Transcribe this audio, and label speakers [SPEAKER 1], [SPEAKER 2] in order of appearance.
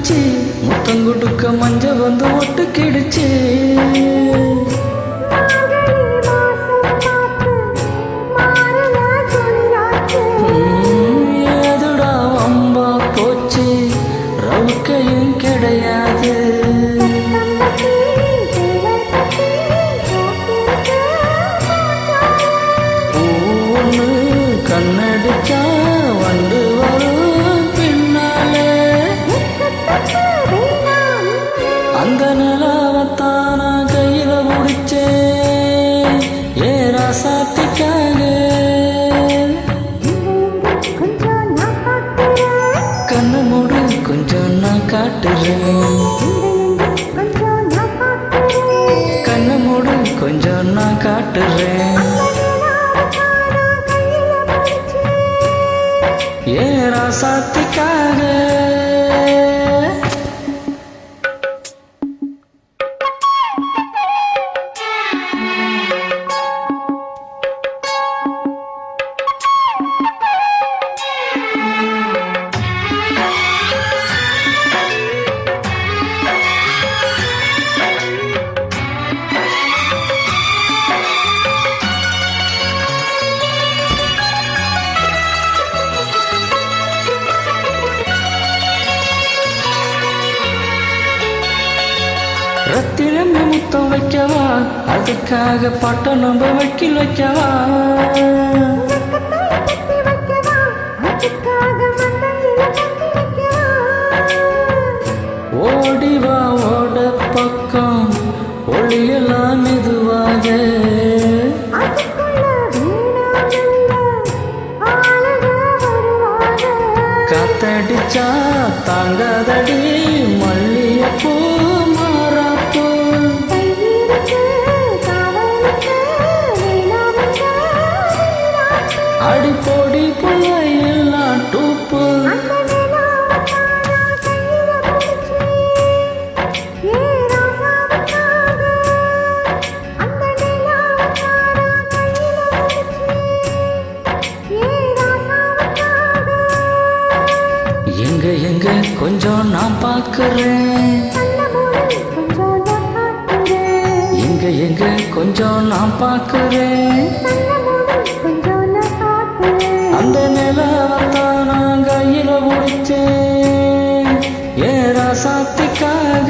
[SPEAKER 1] வந்துருச்சு, முத்தம் கொடுக்க மஞ்ச வந்து ஒட்டுக்கிடுச்சு. ஏதுடா வம்பா போச்சு, ரவுக்கையும் கிடையாது. ஒன்று கண்ணடிச்சா வந்து வரும் பின்னாலே. அந்த நிலாவத்தான் நான் கையில முடிச்சேன் ஏ ராசாத்திக்காக. கண்ணு மூடு கொஞ்சம் நான் காட்டுறேன், கண்ணு மூடு கொஞ்சம் நான் காட்டுறேன் ஏ ராசாத்திக்காக. ரத்தினம் முத்தம் வைக்கவா, அதுக்காக பாட்ட நம்ம வைக்கில் வைக்கவா. ஓடிவா ஓட பக்கம் ஒளியெல்லாம் மெதுவாக. காத்தடிச்சா தாங்காதடி மல்லியப்பூ மாறாப்பூ. அடிப்பொடி புள்ளையெல்லாம் டூப்பு. எங்க எங்க கொஞ்சம் நான் பார்க்கிறேன், எங்க எங்க கொஞ்சம் நான் பார்க்கிறேன். அந்த நிலவத்தான் நான் கையில முடிச்சேன் ஏ ராசாத்திக்காக.